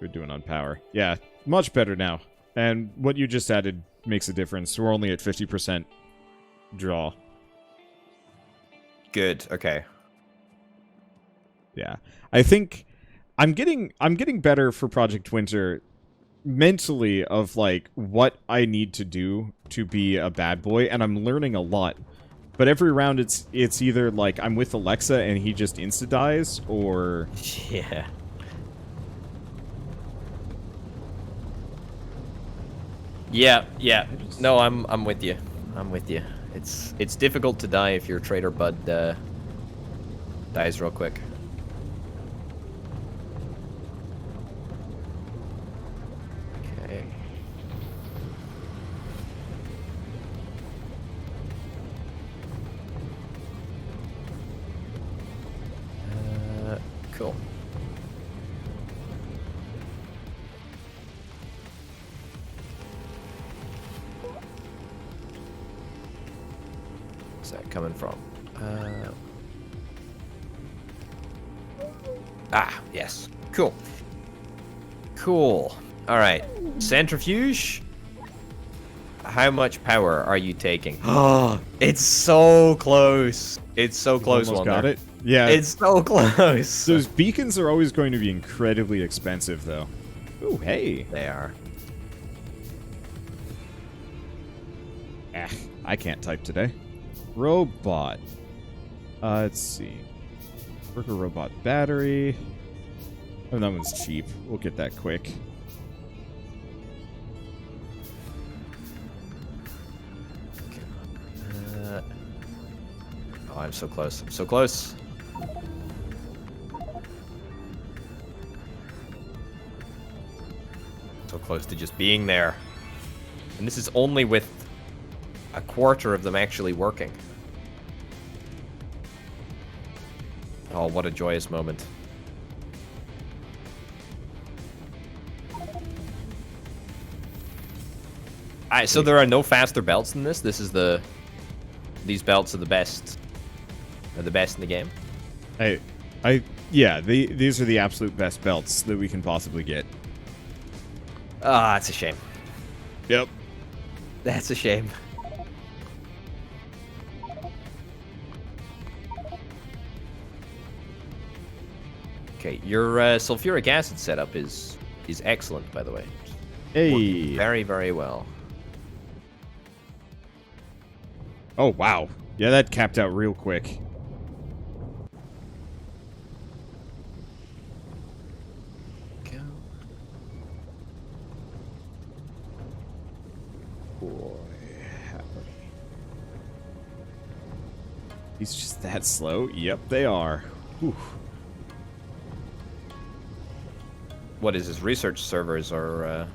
we're doing on power. Yeah, much better now. And what you just added makes a difference. We're only at 50% draw. Good. Okay. Yeah. I think I'm getting better for Project Winter mentally of like what I need to do to be a bad boy, and I'm learning a lot. But every round it's either like I'm with Alexa and he just insta dies, or Yeah. Yeah. No, I'm with you. I'm with you. It's difficult to die if your trader bud dies real quick. Okay. Cool. Where's that coming from? Yes. Cool. Cool. All right. Centrifuge. How much power are you taking? Oh, it's so close. It's so close. almost got it. Yeah, It's so close. those beacons are always going to be incredibly expensive, though. Ooh, hey. They are. I can't type today. Robot. Let's see. Worker robot battery. Oh, that one's cheap. We'll get that quick. Oh, I'm so close. I'm so close. So close to just being there. And this is only with a quarter of them actually working. Oh, what a joyous moment. Alright, so there are no faster belts than this. This is the... These belts are the best. Are the best in the game. Yeah, these are the absolute best belts that we can possibly get. Ah, that's a shame. Yep. That's a shame. Okay, your sulfuric acid setup is excellent, by the way. Hey. Working very, very well. Oh, wow. Yeah, that capped out real quick. Go. Boy, he's just that slow? Yep, they are. Whew. What is his research servers are?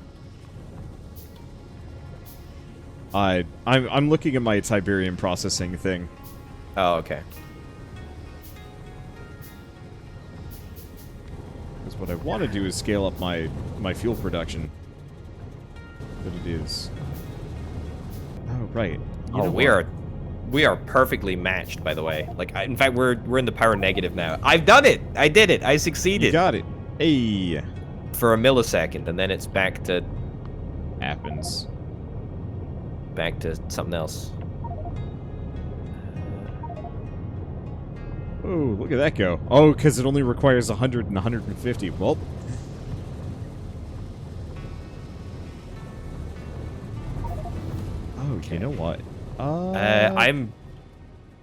I'm looking at my Tiberium processing thing. Oh, okay. Because what I want to do is scale up my fuel production. But it is. Oh right. You know what? we are perfectly matched, by the way. Like, in fact, we're in the power negative now. I've done it. I did it. I succeeded. You got it. Hey. For a millisecond, and then it's back to Happens. something else. Oh, look at that go. Oh, because it only requires 100 and 150. Well. Oh, you know what? I'm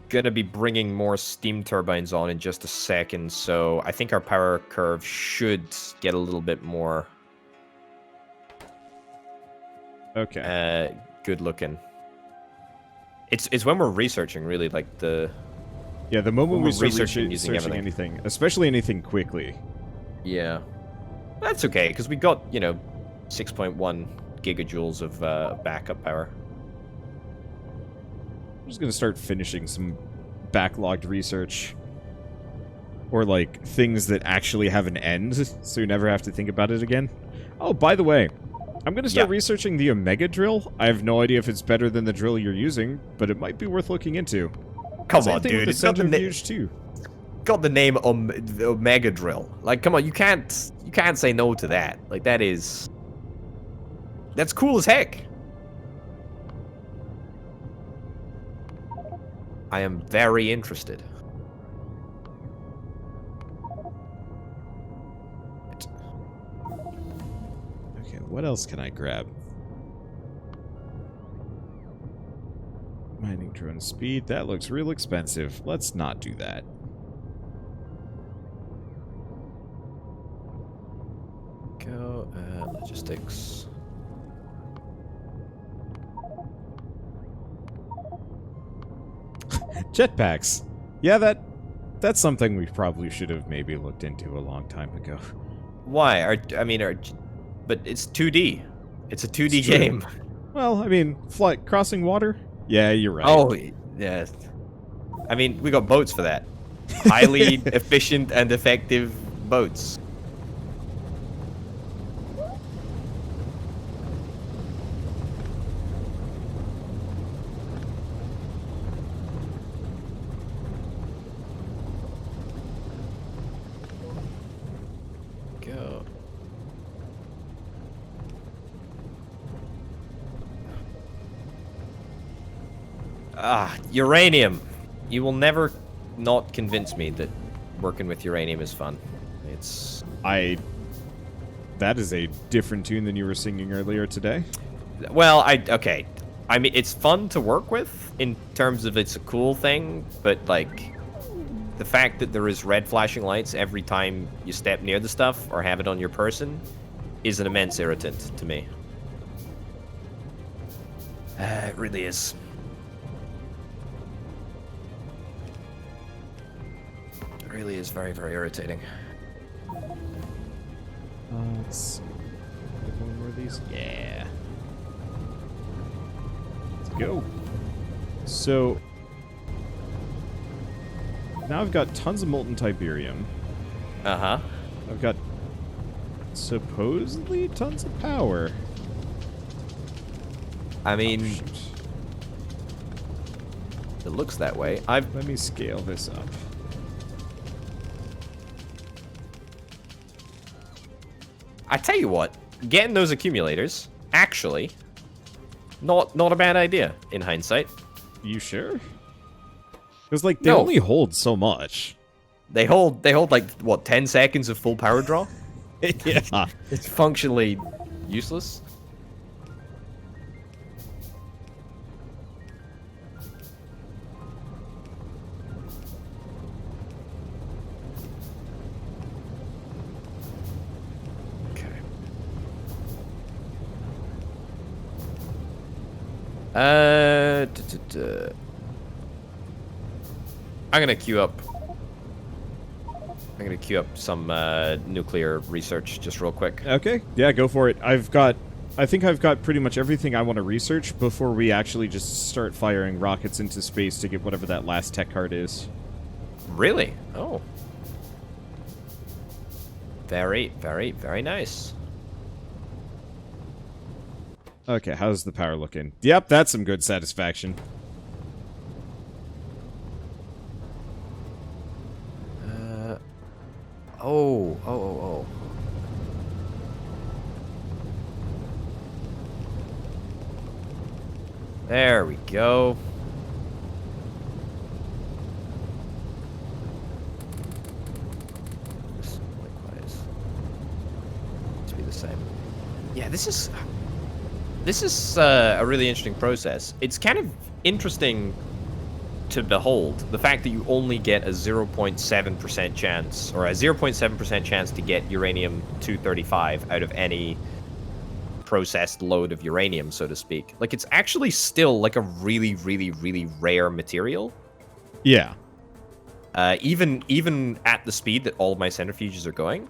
gonna be bringing more steam turbines on in just a second, so I think our power curve should get a little bit more good looking. It's when we're researching, really, like the moment we start researching researching anything, especially anything quickly. Yeah, that's okay, because we got 6.1 gigajoules of backup power. I'm just gonna start finishing some backlogged research. Or, like, things that actually have an end, so you never have to think about it again. Oh, by the way, I'm gonna start researching the Omega drill. I have no idea if it's better than the drill you're using, but it might be worth looking into. Come on, dude. It's centrifuge too. got the name Omega Drill. Like, come on, you can't say no to that. Like, that's cool as heck. I am very interested. Okay, what else can I grab? Mining drone speed. That looks real expensive. Let's not do that. Go, logistics. Jetpacks. Yeah, that's something we probably should have maybe looked into a long time ago. Why? But it's 2D. It's a 2D It's true. game. Well, I mean, crossing water? Yeah, you're right. Oh, yeah. I mean, we got boats for that. Highly efficient and effective boats. Go. Uranium. You will never not convince me that working with uranium is fun. It's... That is a different tune than you were singing earlier today. Well, okay. I mean, it's fun to work with in terms of it's a cool thing, but, like, the fact that there is red flashing lights every time you step near the stuff or have it on your person is an immense irritant to me. It really is. It really is very, very irritating. Let's see. One more of these? Yeah. Let's go. So, now I've got tons of molten Tiberium. Uh-huh. I've got supposedly tons of power. I mean, it looks that way. Let me scale this up. I tell you what, getting those accumulators, actually, not a bad idea in hindsight. You sure? Because, like, they No. only hold so much. They hold like, what, 10 seconds of full power draw? Yeah. It's functionally useless. I'm gonna queue up some nuclear research just real quick. Okay. Yeah, go for it. I think I've got pretty much everything I want to research before we actually just start firing rockets into space to get whatever that last tech card is. Really? Oh. Very, very, very nice. Okay, how's the power looking? Yep, that's some good satisfaction. Oh. There we go. Likewise. To be the same. Yeah, this is a really interesting process. It's kind of interesting to behold the fact that you only get a 0.7% chance, or a 0.7% chance to get uranium-235 out of any processed load of uranium, so to speak. Like, it's actually still like a really, really, really rare material. Yeah. Even at the speed that all of my centrifuges are going.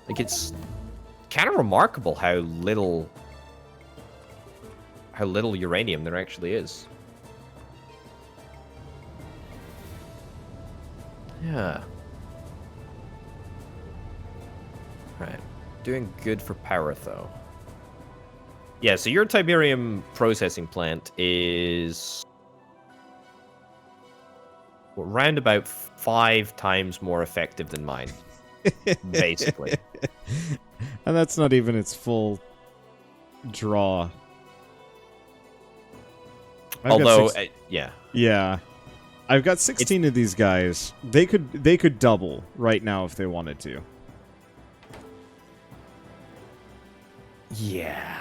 Like, it's kind of remarkable how little uranium there actually is. Yeah. Right. Doing good for power, though. Yeah, so your Tiberium processing plant is... round about 5 times more effective than mine, basically. And that's not even its full draw. Although, yeah. Yeah. I've got 16 of these guys. They could double right now if they wanted to. Yeah.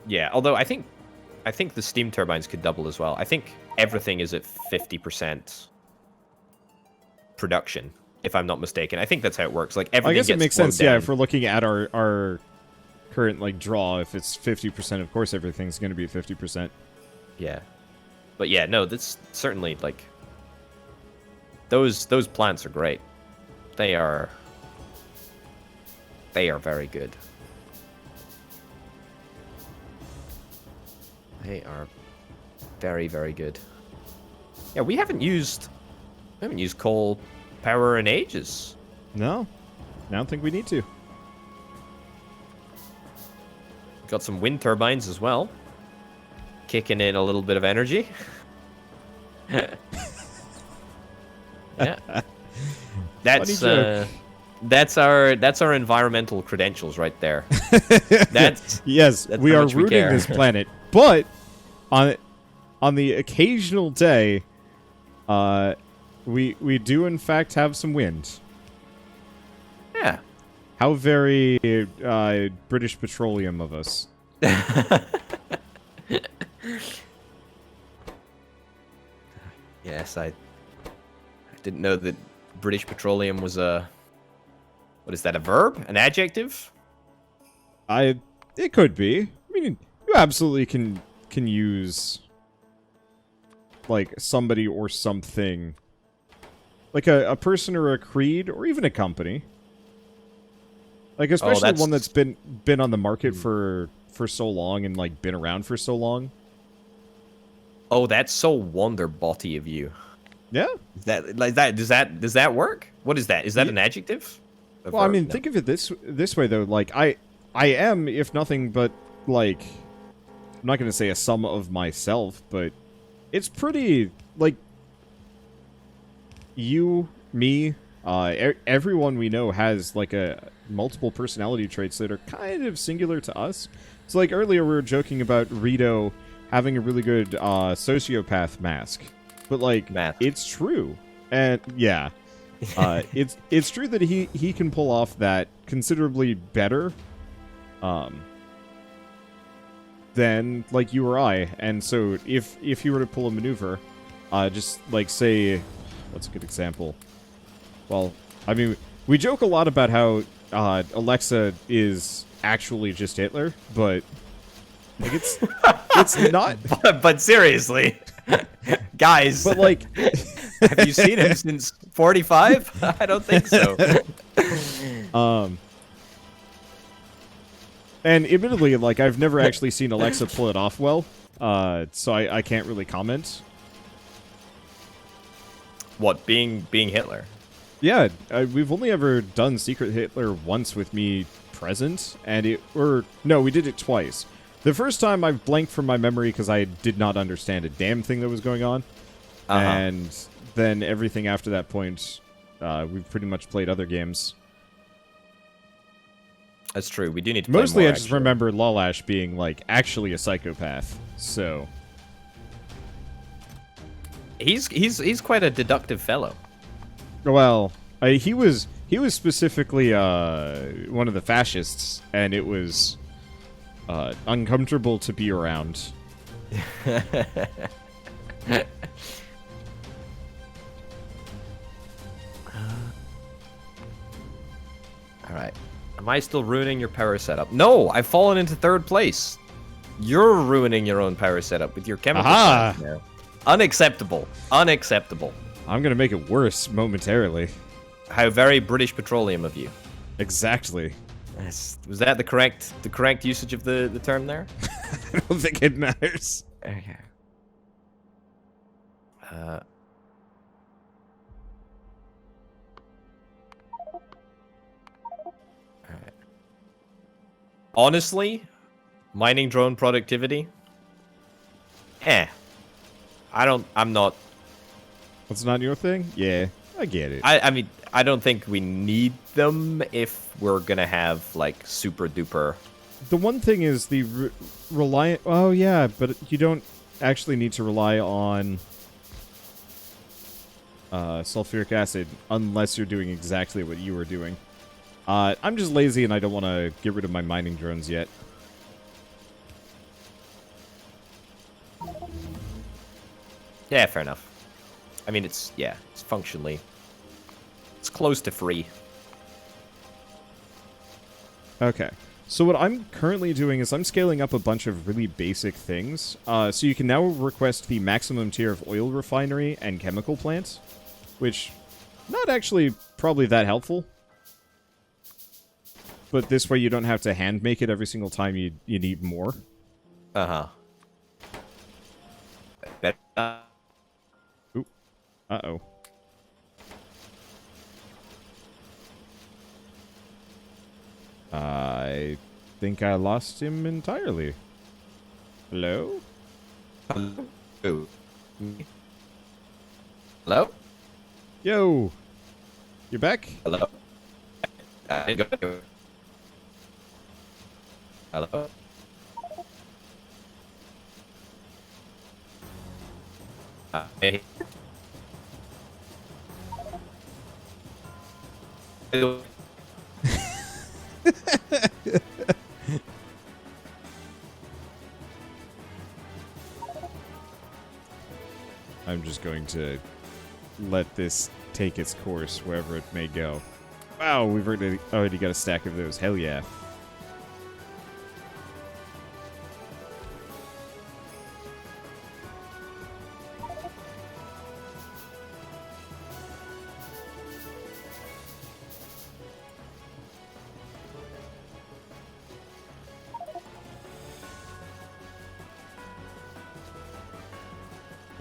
Yeah, although I think the steam turbines could double as well. I think everything is at 50% production, if I'm not mistaken. I think that's how it works. Like everything I guess it gets makes slowed sense, yeah, down. if we're looking at our current like draw, if it's 50%, of course everything's going to be 50%. Yeah. But yeah, no, that's certainly like those plants are great. They are very good. They are very, very good. Yeah, we haven't used coal power in ages. No. I don't think we need to. Got some wind turbines as well. Kicking in a little bit of energy. Yeah. That's our environmental credentials right there. That's yes, that's we how are much we rooting care. this planet, but on the occasional day, we do in fact have some wind. Yeah. How very British Petroleum of us. Yes, I didn't know that British Petroleum was a... What is that, a verb? An adjective? It could be. I mean, you absolutely can use like somebody or something, like a person or a creed or even a company. Like especially one that's been on the market for so long and like been around for so long. Oh, that's so wonder-botty of you. Yeah. Is that like that? Does that work? What is that? Is that an adjective? A Well, I verb? mean, No. think of it this way though. Like I am, if nothing but like, I'm not gonna say a sum of myself, but it's pretty like you, me, everyone we know has like a multiple personality traits that are kind of singular to us. So like earlier we were joking about Rito having a really good sociopath mask, but like it's true, and yeah, it's true that he can pull off that considerably better, than like you or I. And so if you were to pull a maneuver, just like say, what's a good example? Well, I mean, we joke a lot about how Alexa is actually just Hitler, but like it's not. But seriously, guys. But like, have you seen him since 45? I don't think so. And admittedly, like I've never actually seen Alexa pull it off well, so I can't really comment. What, being Hitler? Yeah, we've only ever done Secret Hitler once with me present, and no, we did it twice. The first time I blanked from my memory because I did not understand a damn thing that was going on, and then everything after that point, we've pretty much played other games. That's true. We do need to play Mostly, more, I just actually. remember Lalash being like actually a psychopath. So he's quite a deductive fellow. well, he was specifically one of the fascists, and it was uncomfortable to be around. All right. Am I still ruining your power setup? No, I've fallen into 3rd place. You're ruining your own power setup with your chemical Aha! plants now. Unacceptable. Unacceptable. I'm gonna make it worse momentarily. How very British Petroleum of you. Exactly. Was that the correct usage of the term there? I don't think it matters. Okay. Alright. Honestly, mining drone productivity? I'm not That's not your thing? Yeah, I get it. I mean, I don't think we need them if we're gonna have like super duper. The one thing is the reliant. Oh yeah, but you don't actually need to rely on sulfuric acid unless you're doing exactly what you were doing. I'm just lazy and I don't want to get rid of my mining drones yet. Yeah, fair enough. I mean, it's functionally, it's close to free. Okay. So what I'm currently doing is I'm scaling up a bunch of really basic things. So you can now request the maximum tier of oil refinery and chemical plants, which not actually probably that helpful. But this way you don't have to hand make it every single time you need more. Uh-huh. Ooh. Uh-oh. I think I lost him entirely. Hello? Hello? Hello? Yo! You back? Hello? Hello? Hey. I'm just going to let this take its course wherever it may go. Wow, we've already got a stack of those. Hell yeah.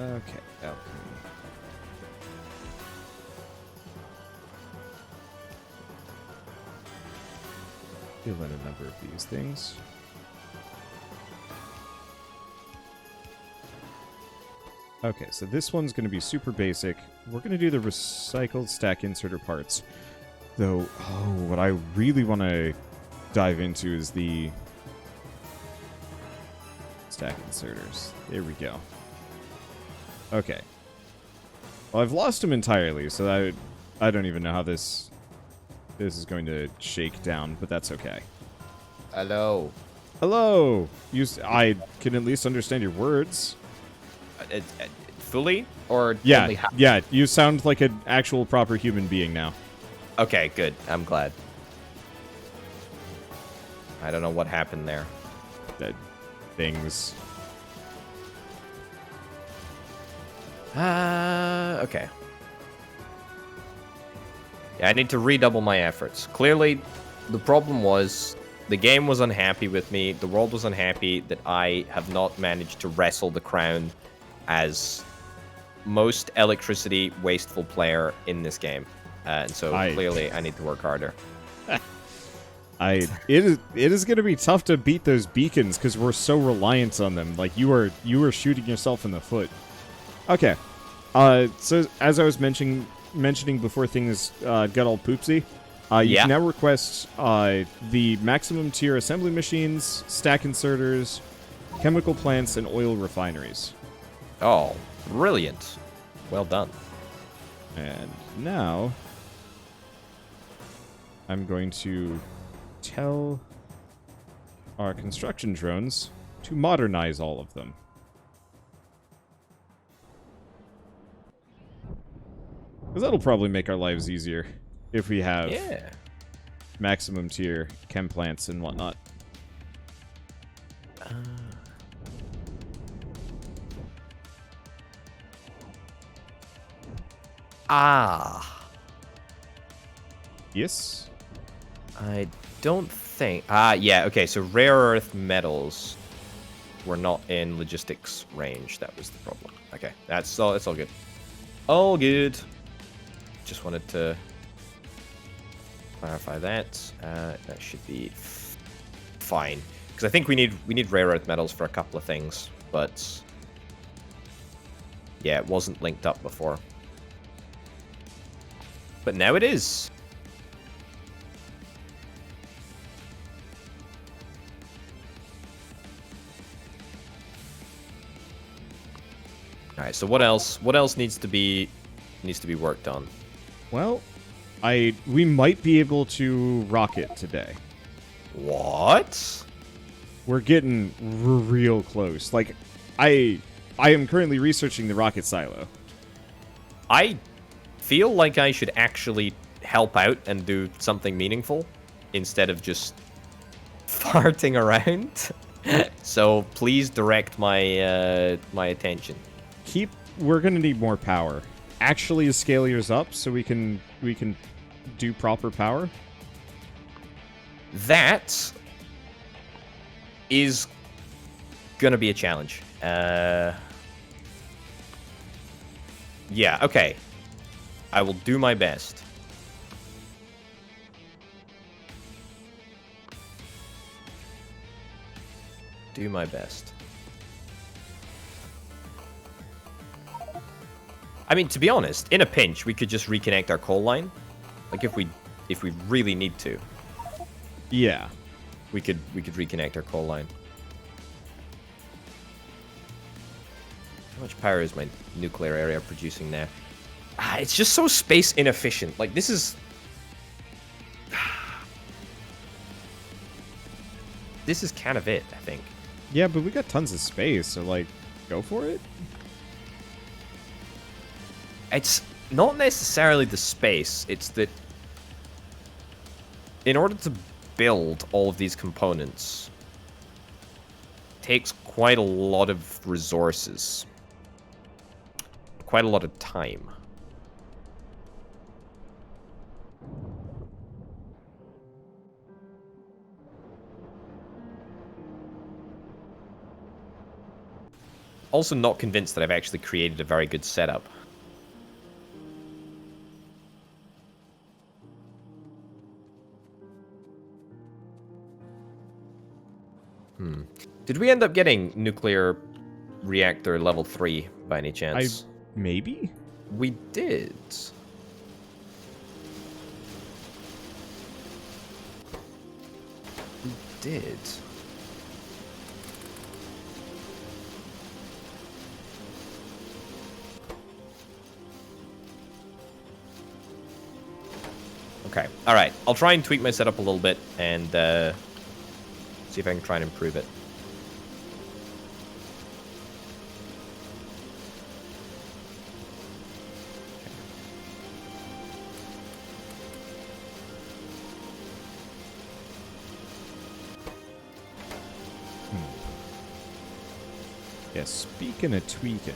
Okay, alchemy. Fill in a number of these things. Okay, so this one's going to be super basic. We're going to do the recycled stack inserter parts. Though, oh, what I really want to dive into is the stack inserters. There we go. Okay. Well, I've lost him entirely, so I don't even know how this is going to shake down, but that's okay. Hello? Hello! I can at least understand your words. Fully? Or Yeah, only yeah, you sound like an actual proper human being now. Okay, good. I'm glad. I don't know what happened there. Things. Okay. Yeah, I need to redouble my efforts. Clearly, the problem was the game was unhappy with me. The world was unhappy that I have not managed to wrestle the crown as most electricity wasteful player in this game. And so clearly I need to work harder. It is going to be tough to beat those beacons because we're so reliant on them. Like you are shooting yourself in the foot. Okay. So as I was mentioning before things got all poopsy, you can now request the maximum tier assembly machines, stack inserters, chemical plants, and oil refineries. Oh, brilliant. Well done. And now I'm going to tell our construction drones to modernize all of them. Because that'll probably make our lives easier if we have maximum tier chem plants and whatnot. Yes? I don't think... yeah, okay, so rare earth metals were not in logistics range. That was the problem. Okay, that's all good. All good. Just wanted to clarify that. That should be fine. Because I think we need rare earth metals for a couple of things, but... yeah, it wasn't linked up before. But now it is. All right. So what else? What else needs to be worked on? Well, we might be able to rocket today. What? We're getting real close. Like, I am currently researching the rocket silo. I feel like I should actually help out and do something meaningful instead of just farting around. So please direct my my attention. We're gonna need more power. Actually, scale yours up so we can do proper power. That is gonna be a challenge. Yeah, okay. I will do my best. Do my best. I mean, to be honest, in a pinch, we could just reconnect our coal line. Like if we really need to. Yeah. We could reconnect our coal line. How much power is my nuclear area producing now? It's just so space inefficient. Like, this is... This is kind of it, I think. Yeah, but we got tons of space, so, like, go for it? It's not necessarily the space. It's that in order to build all of these components, it takes quite a lot of resources. Quite a lot of time. Also not convinced that I've actually created a very good setup. Did we end up getting nuclear reactor level 3 by any chance? Maybe? We did. We did. Okay, alright. I'll try and tweak my setup a little bit and see if I can try and improve it. Yeah, speaking of tweaking.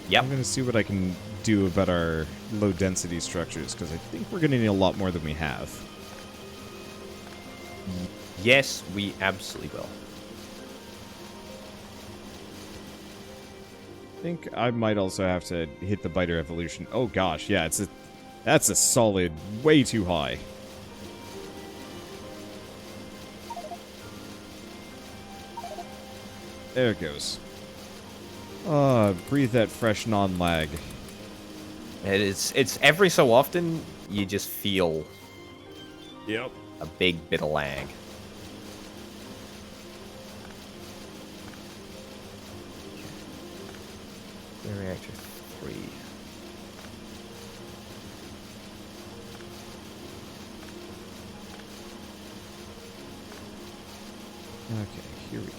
Yep. I'm going to see what I can do about our low density structures, because I think we're going to need a lot more than we have. Yes, we absolutely will. I think I might also have to hit the biter evolution. Oh gosh, yeah, that's a solid way too high. There it goes. Breathe that fresh non-lag. It's every so often you just feel Yep. a big bit of lag. Reactor 3. Okay, here we go.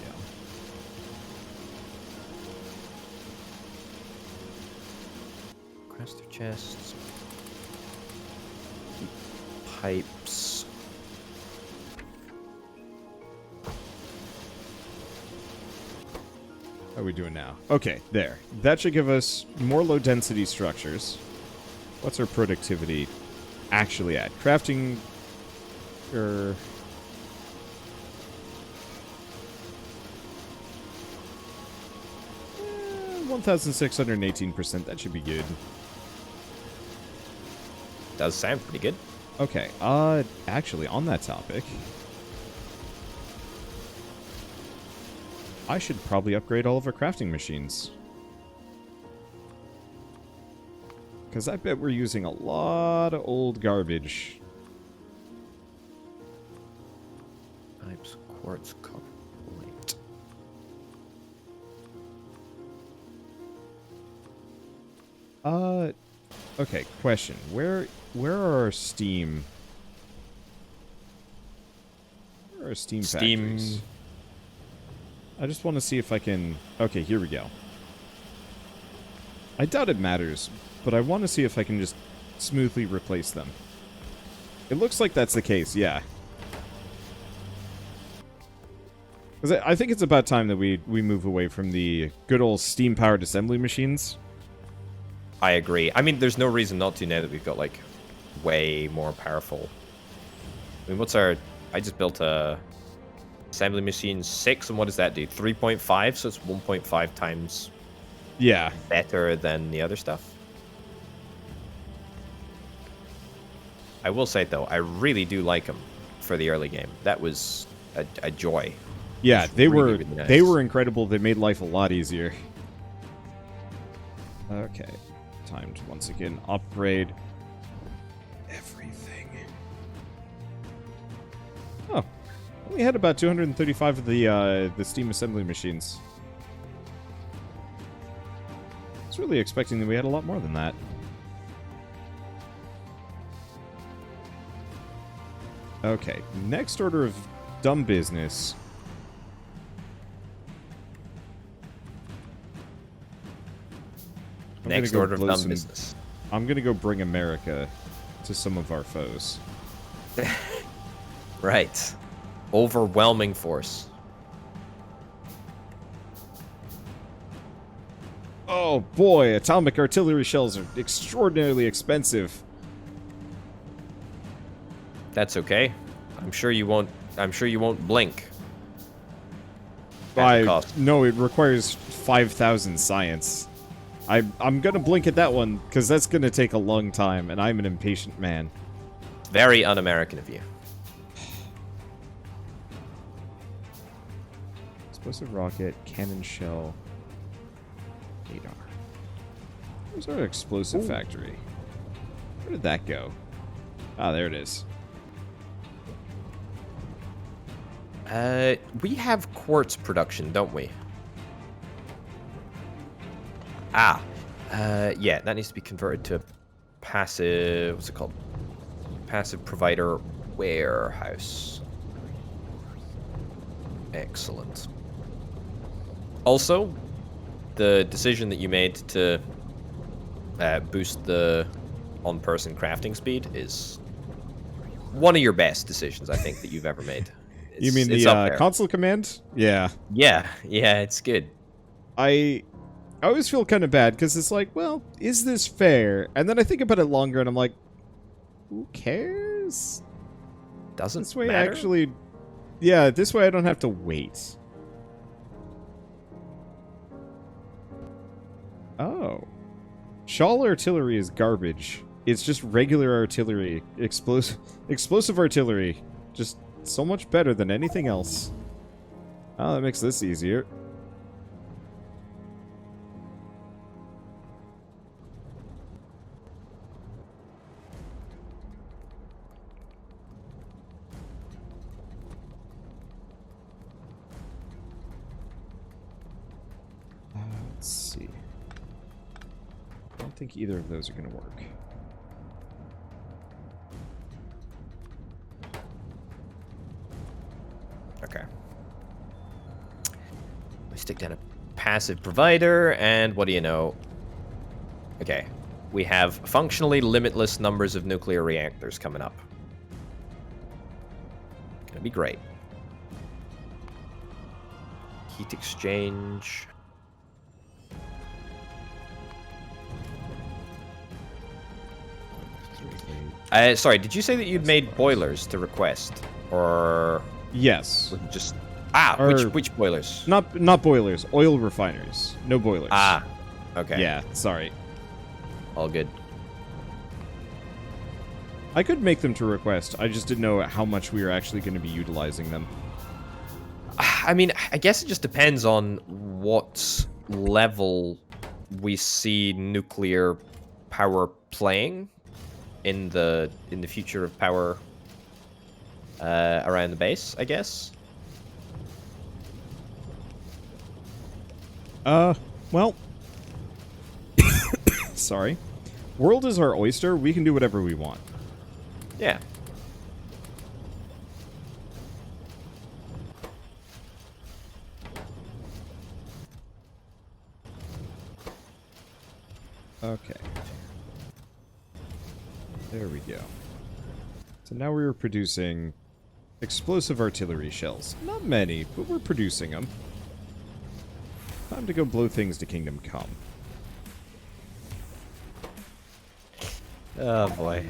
Craster chests. Pipes. How are we doing now? Okay, there. That should give us more low density structures. What's our productivity actually at? Crafting... 1,618%. That should be good. Does sound pretty good. Okay, actually, on that topic, I should probably upgrade all of our crafting machines. Because I bet we're using a lot of old garbage. Pipes, quartz, copper, plate. Okay, question. Where are our steam... Where are steam factories? I just want to see if I can... Okay, here we go. I doubt it matters, but I want to see if I can just smoothly replace them. It looks like that's the case, yeah. Because I think it's about time that we move away from the good old steam-powered assembly machines. I agree. I mean, there's no reason not to now that we've got, like, way more powerful. I mean, what's our... I just built a assembly machine 6, and what does that do? 3.5, so it's 1.5 times better than the other stuff. I will say, though, I really do like them for the early game. That was a joy. Yeah, they really, were really nice. they were incredible. They made life a lot easier. Okay, time to once again upgrade everything. Oh, we had about 235 of the steam assembly machines. I was really expecting that we had a lot more than that. Okay, next order of dumb business. Next order of dumb business. I'm gonna go bring America to some of our foes. Right. Overwhelming force. Oh boy, atomic artillery shells are extraordinarily expensive. That's okay. I'm sure you won't blink. At the cost. No, it requires 5,000 science. I'm gonna blink at that one, because that's gonna take a long time, and I'm an impatient man. Very un-American of you. Explosive rocket, cannon shell, radar. Where's our explosive factory? Where did that go? Ah, there it is. We have quartz production, don't we? Yeah, that needs to be converted to passive... What's it called? Passive provider warehouse. Excellent. Also, the decision that you made to boost the on-person crafting speed is one of your best decisions, I think, that you've ever made. You mean the console command? Yeah. Yeah, it's good. I always feel kind of bad, because it's like, well, is this fair? And then I think about it longer, and I'm like, who cares? Doesn't this way matter. Actually... Yeah, this way I don't have to wait. Oh. Shawl artillery is garbage. It's just regular artillery. Explosive artillery. Just so much better than anything else. Oh, that makes this easier. Let's see. I don't think either of those are going to work. Okay. We stick down a passive provider, and what do you know? Okay. We have functionally limitless numbers of nuclear reactors coming up. Gonna be great. Heat exchange. Sorry, did you say that you'd made boilers to request? Or... Yes. was it just... Or- which boilers? Not boilers. Oil refiners. No boilers. Okay. Yeah, sorry. All good. I could make them to request. I just didn't know how much we were actually going to be utilizing them. I mean, I guess it just depends on what level we see nuclear power playing in the future of power around the base, I guess. Well, sorry. World is our oyster. We can do whatever we want. Yeah. Okay. There we go. So now we're producing explosive artillery shells. Not many, but we're producing them. Time to go blow things to Kingdom Come. Oh boy.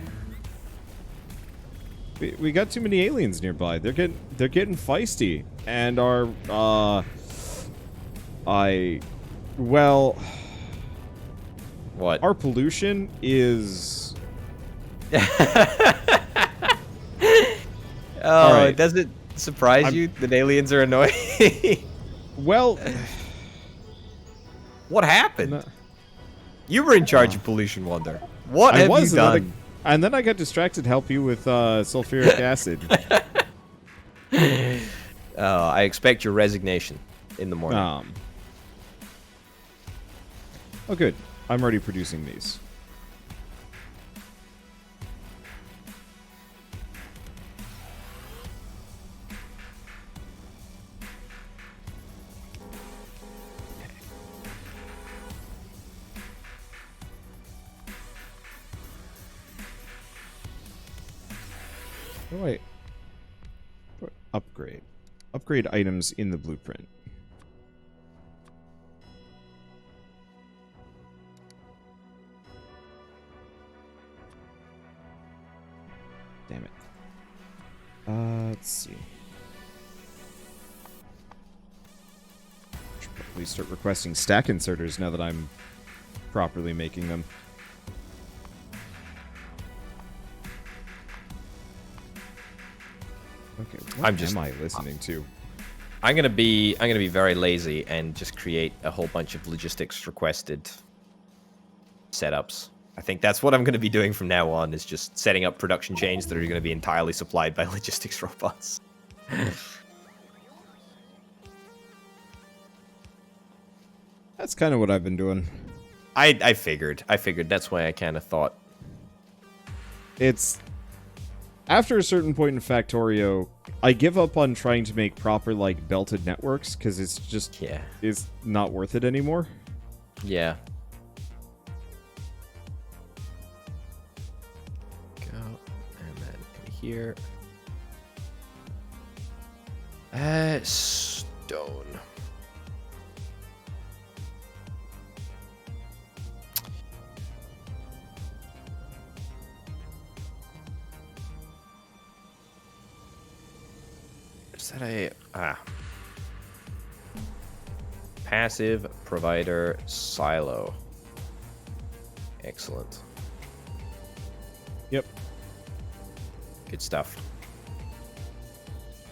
We got too many aliens nearby. They're getting feisty, and our well, What? our pollution is. Oh, right. does it surprise you that aliens are annoying? Well, What happened? no- You were in charge of Pollution Wonder. What have you done? And then I got distracted to help you with sulfuric acid. I expect your resignation in the morning. Oh, good. I'm already producing these. Oh, wait. Upgrade. Upgrade items in the blueprint. Damn it. Let's see. Should probably start requesting stack inserters now that I'm properly making them. Okay, what am I listening to? I'm gonna be very lazy and just create a whole bunch of logistics requested setups. I think that's what I'm gonna be doing from now on, is just setting up production chains that are gonna be entirely supplied by logistics robots. That's kind of what I've been doing. I figured. That's why I kind of thought. It's after a certain point in Factorio, I give up on trying to make proper like belted networks because it's just it's not worth it anymore. Yeah. Go and then come here. Stone. Is that a passive provider silo? Excellent. Yep. Good stuff.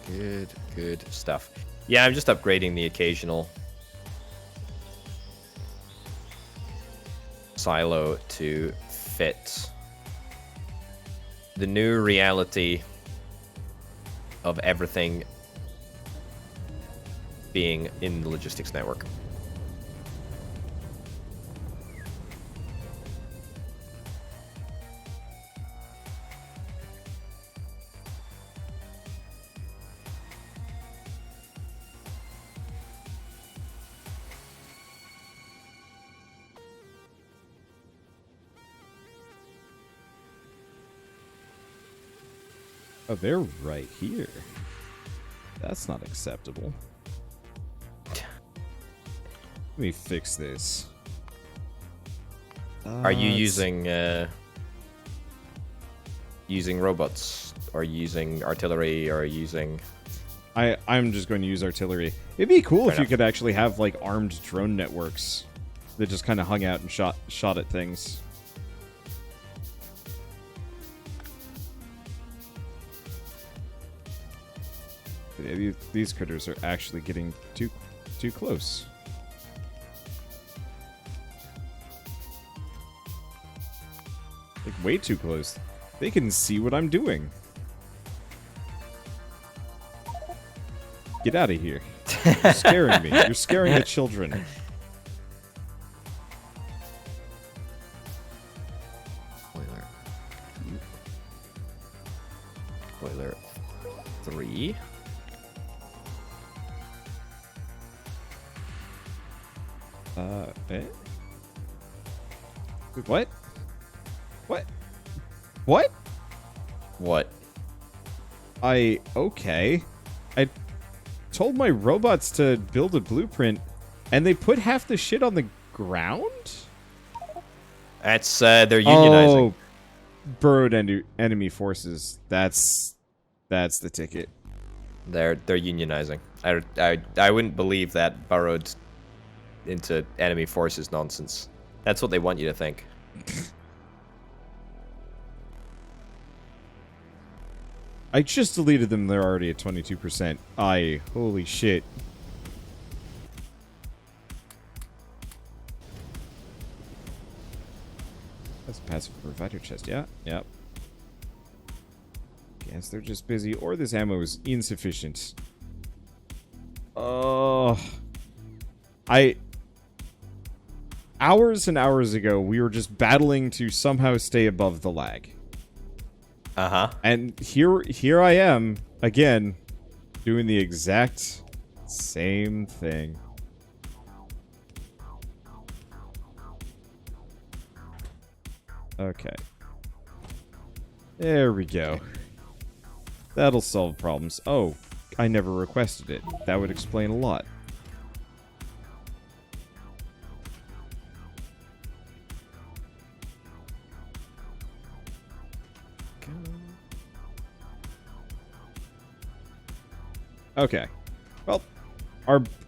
Good stuff. Yeah, I'm just upgrading the occasional silo to fit the new reality of everything being in the logistics network. Oh, they're right here. That's not acceptable. Let me fix this. Are you using robots, or using artillery, or using? I'm just going to use artillery. It'd be cool if you enough. could actually have like armed drone networks that just kind of hung out and shot at things. But yeah, these critters are actually getting too close. way too close. They can see what I'm doing. Get out of here. You're scaring me. You're scaring the children. Boiler 3. Eh? Wait, what? What? What? What? Okay. I told my robots to build a blueprint, and they put half the shit on the ground? That's, they're unionizing. Oh, burrowed enemy forces. That's the ticket. They're unionizing. I wouldn't believe that burrowed into enemy forces nonsense. That's what they want you to think. I just deleted them. They're already at 22%. Holy shit. That's a passive provider chest, yeah? Yep. Guess they're just busy, or this ammo is insufficient. Hours and hours ago, we were just battling to somehow stay above the lag. Uh-huh. And here I am, again, doing the exact same thing. Okay. There we go. That'll solve problems. Oh, I never requested it. That would explain a lot. Okay. Well,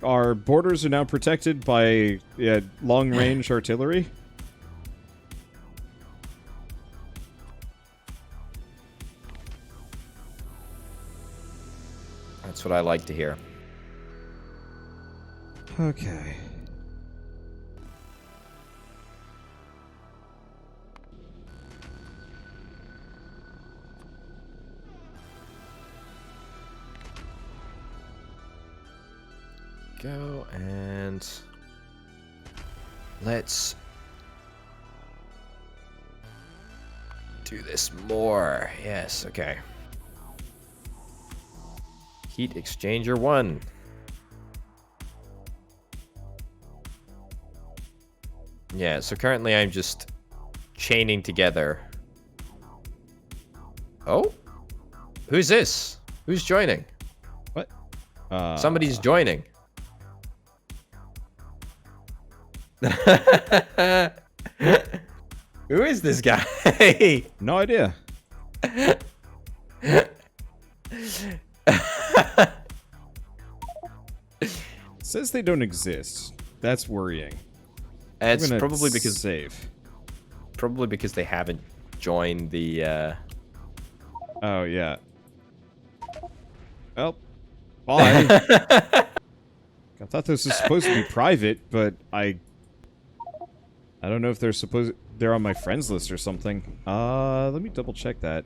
our borders are now protected by long-range artillery. That's what I like to hear. Okay. Go and let's do this more. Yes, okay. Heat exchanger 1. Yeah, so currently I'm just chaining together. Oh? Who's this? Who's joining? What? Somebody's joining. Who is this guy? No idea. Says they don't exist. That's worrying. It's probably because save. Probably because they haven't joined the. Oh yeah. Well, bye. I thought this was supposed to be private, but I don't know if they're on my friends list or something. Let me double check that.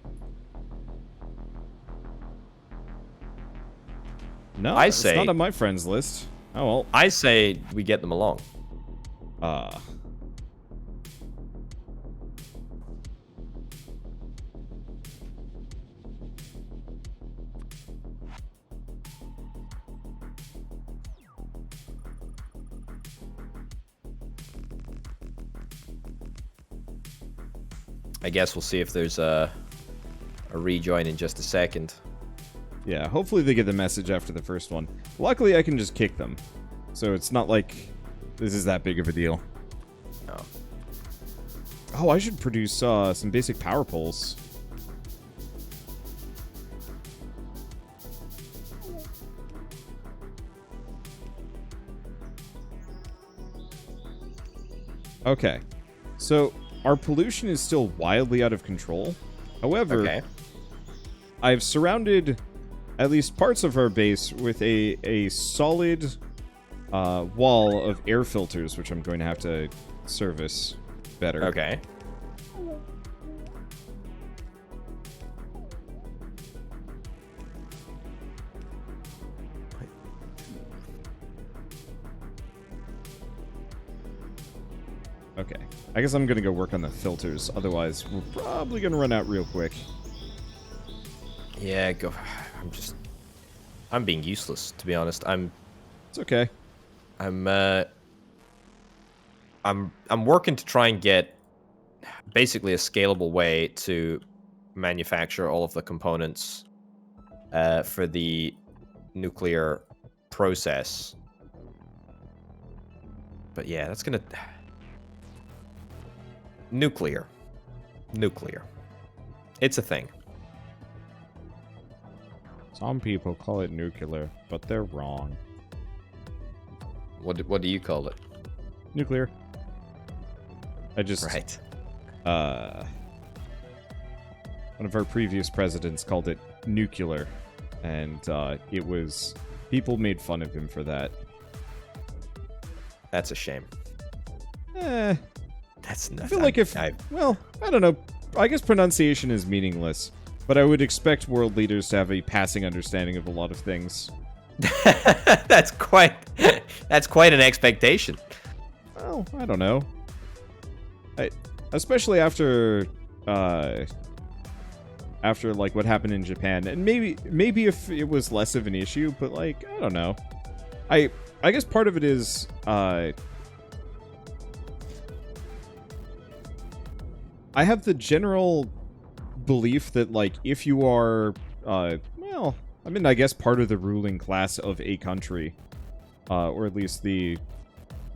No, it's not on my friends list. Oh well. I say we get them along. I guess we'll see if there's a rejoin in just a second. Yeah, hopefully they get the message after the first one. Luckily, I can just kick them. So it's not like this is that big of a deal. No. Oh, I should produce some basic power poles. Okay. So, our pollution is still wildly out of control. However, I've surrounded at least parts of our base with a solid wall of air filters, which I'm going to have to service better. Okay. Okay. I guess I'm gonna go work on the filters. Otherwise, we're probably gonna run out real quick. Yeah, go. I'm being useless, to be honest. It's okay. I'm working to try and get basically a scalable way to manufacture all of the components for the nuclear process. But yeah, that's gonna... Nuclear. It's a thing. Some people call it nuclear, but they're wrong. What do you call it? Nuclear. I just... Right. One of our previous presidents called it nuclear, and it was... People made fun of him for that. That's a shame. That's nothing. I feel like well, I don't know. I guess pronunciation is meaningless, but I would expect world leaders to have a passing understanding of a lot of things. That's quite an expectation. Well, I don't know. Especially after like what happened in Japan, and maybe if it was less of an issue, but like I don't know. I guess part of it is I have the general belief that, like, if you are, well, I mean, I guess part of the ruling class of a country, or at least the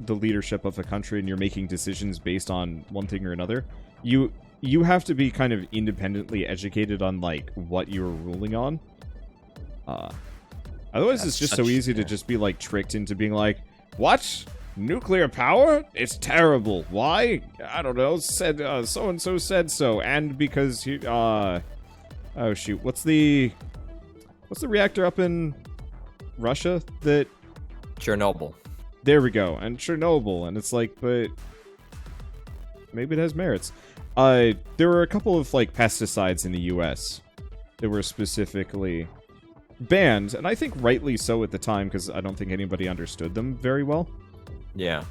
leadership of a country, and you're making decisions based on one thing or another, you have to be kind of independently educated on, like, what you're ruling on. Otherwise, it's just so easy to just be, like, tricked into being like, what? Nuclear power? It's terrible. Why? I don't know. Said so-and-so said so. And because he, oh shoot. What's the reactor up in Russia that... Chernobyl. There we go. And Chernobyl. And it's like, but maybe it has merits. There were a couple of, like, pesticides in the US that were specifically banned, and I think rightly so at the time, because I don't think anybody understood them very well. Yeah.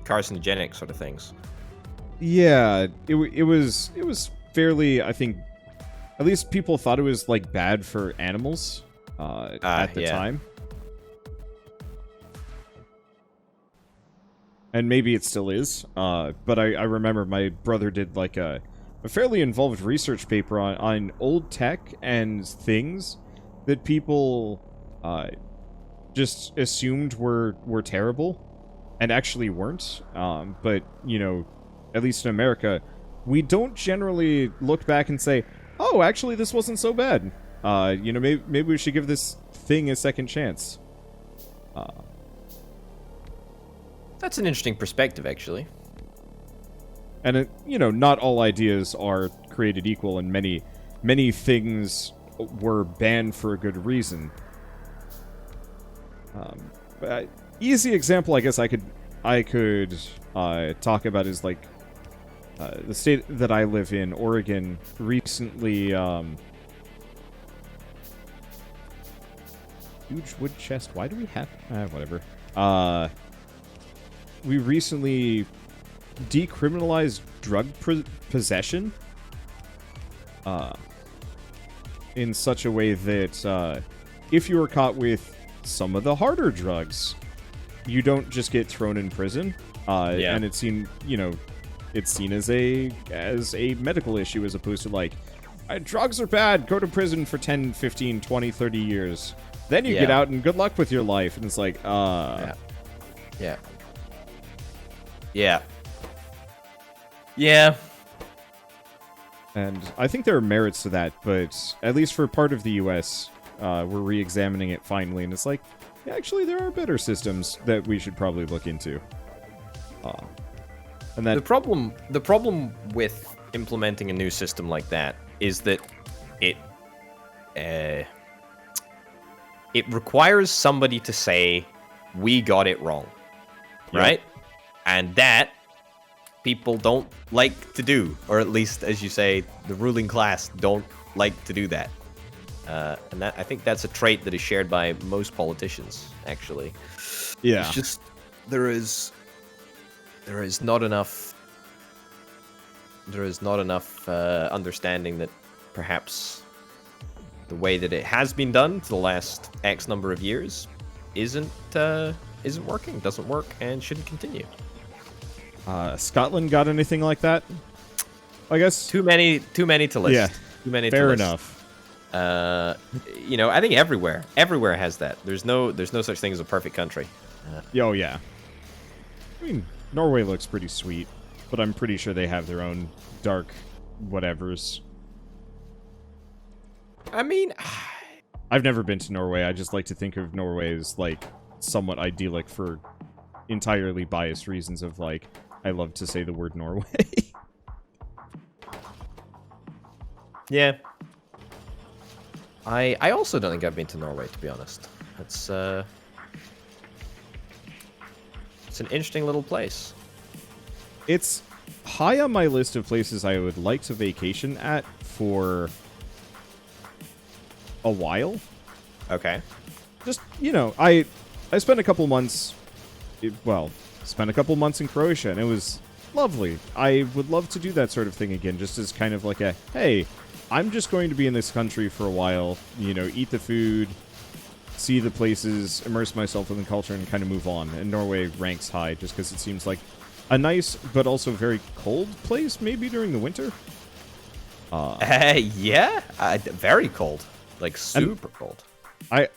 Carcinogenic sort of things. Yeah, it was fairly, I think, at least people thought it was, like, bad for animals at the time. And maybe it still is, but I remember my brother did, like, a fairly involved research paper on old tech and things that people just assumed were terrible. And actually weren't, but, you know, at least in America, we don't generally look back and say, oh, actually, this wasn't so bad. You know, maybe we should give this thing a second chance. That's an interesting perspective, actually. And, you know, not all ideas are created equal, and many things were banned for a good reason. But easy example, I guess I could talk about is, like, the state that I live in, Oregon, recently, huge wood chest. Why do we have, whatever. We recently decriminalized drug possession, in such a way that, if you were caught with some of the harder drugs, you don't just get thrown in prison, and it's seen, you know, it's seen as a medical issue as opposed to, like, drugs are bad, go to prison for 10, 15, 20, 30 years. Then you get out and good luck with your life. And it's like, Yeah. And I think there are merits to that, but at least for part of the U.S., we're re-examining it finally, and it's like, actually, there are better systems that we should probably look into. And that the problem with implementing a new system like that is that it requires somebody to say, we got it wrong, right? And that people don't like to do, or at least, as you say, the ruling class don't like to do that. And I think that's a trait that is shared by most politicians, actually. Yeah. It's just there is not enough there is not enough understanding that perhaps the way that it has been done for the last X number of years isn't working, doesn't work, and shouldn't continue. Scotland got anything like that? I guess Too many to list. Yeah, too many. fair to list. enough. You know, I think everywhere has that. There's no such thing as a perfect country. Oh yeah. I mean, Norway looks pretty sweet, but I'm pretty sure they have their own dark whatevers. I mean, I've never been to Norway. I just like to think of Norway as, like, somewhat idyllic for entirely biased reasons of, like, I love to say the word Norway. yeah. I also don't think I've been to Norway, to be honest. It's an interesting little place. It's high on my list of places I would like to vacation at for a while. Okay. Just, you know, I spent a couple months, spent a couple months in Croatia, and it was lovely. I would love to do that sort of thing again, just as kind of like a, hey, I'm just going to be in this country for a while, you know, eat the food, see the places, immerse myself in the culture, and kind of move on. And Norway ranks high just because it seems like a nice, but also very cold place, maybe during the winter. Yeah, very cold. Like, super cold. I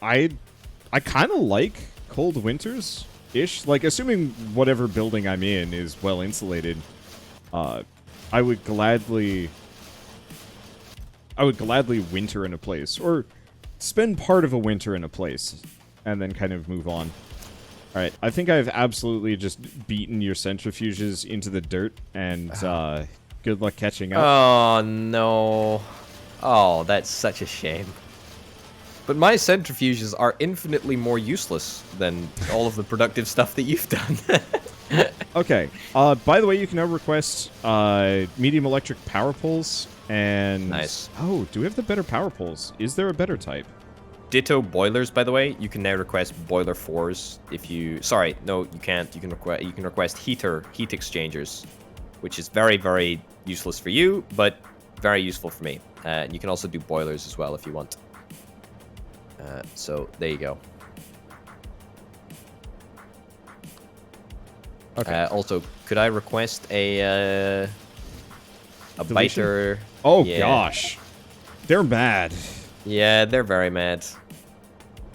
kind of like cold winters-ish. Like, assuming whatever building I'm in is well insulated, I would gladly winter in a place, or spend part of a winter in a place, and then kind of move on. Alright, I think I've absolutely just beaten your centrifuges into the dirt, and good luck catching up. Oh, no. Oh, that's such a shame. But my centrifuges are infinitely more useless than all of the productive stuff that you've done. Okay. By the way, you can now request medium electric power poles, and... Nice. Oh, do we have the better power poles? Is there a better type? Ditto boilers, by the way. You can now request boiler 4s if you... Sorry, no, you can't. You can request heat exchangers, which is very, very useless for you, but very useful for me. And you can also do boilers as well if you want. So there you go. Okay. Also, could I request a Deletion? biter? Oh, Yeah. gosh. They're mad. Yeah, they're very mad.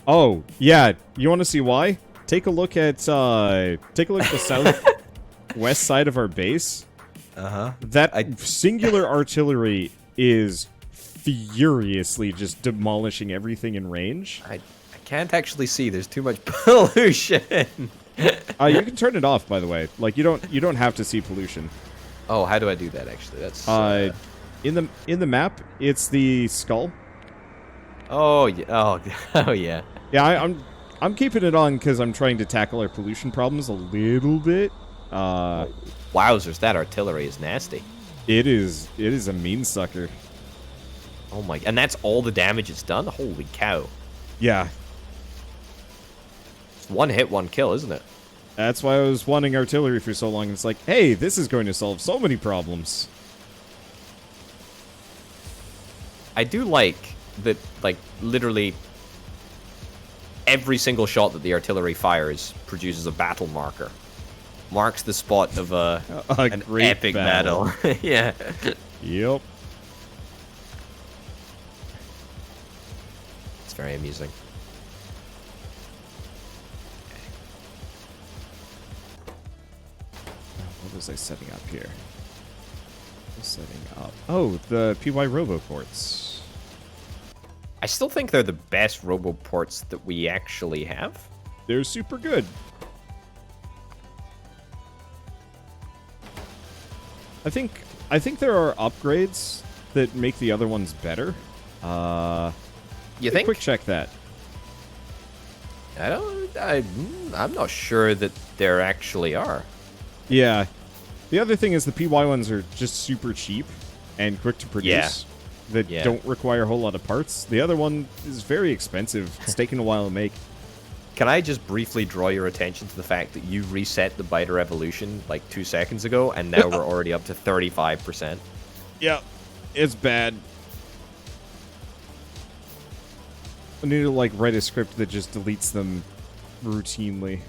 Oh, yeah. You want to see why? Take a look at the southwest side of our base. That singular artillery is furiously just demolishing everything in range. I can't actually see. There's too much pollution. You can turn it off, by the way. Like, you don't have to see pollution. Oh, how do I do that? Actually, that's in the map. It's the skull. Oh yeah. Oh yeah. Yeah, I'm keeping it on because I'm trying to tackle our pollution problems a little bit. Wowzers, that artillery is nasty. It is a mean sucker. Oh my, and that's all the damage it's done? Holy cow. Yeah. It's one hit, one kill, isn't it? That's why I was wanting artillery for so long. It's like, hey, this is going to solve so many problems. I do like that, like, literally every single shot that the artillery fires produces a battle marker. Marks the spot of an great epic battle. Yeah. Yep. It's very amusing. What was I setting up here? Oh, the PY Roboports. I still think they're the best roboports that we actually have. They're super good. I think there are upgrades that make the other ones better. You think? Quick check that. I'm not sure that there actually are. Yeah. The other thing is the PY ones are just super cheap and quick to produce. That don't require a whole lot of parts. The other one is very expensive. It's taken a while to make. Can I just briefly draw your attention to the fact that you reset the biter evolution like 2 seconds ago, and now we're already up to 35%? Yeah, it's bad. I need to, like, write a script that just deletes them routinely.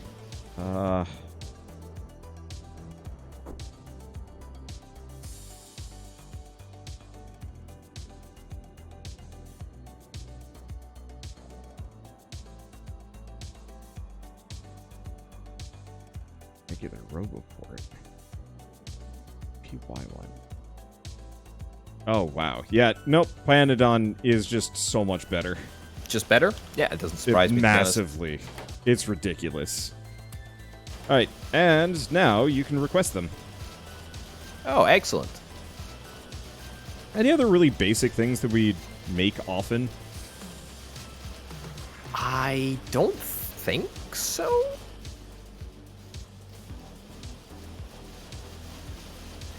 Regular Roboport. PY1. Oh, wow. Yeah, nope. Pyanodon is just so much better. Just better? Yeah, it doesn't surprise me. Massively. It's ridiculous. Alright, and now you can request them. Oh, excellent. Any other really basic things that we make often? I don't think so.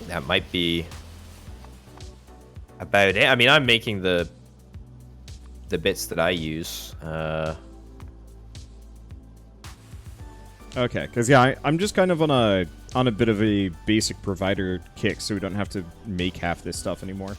That might be about it. I mean, I'm making the bits that I use. Okay, because yeah, I'm just kind of on a bit of a basic provider kick, so we don't have to make half this stuff anymore.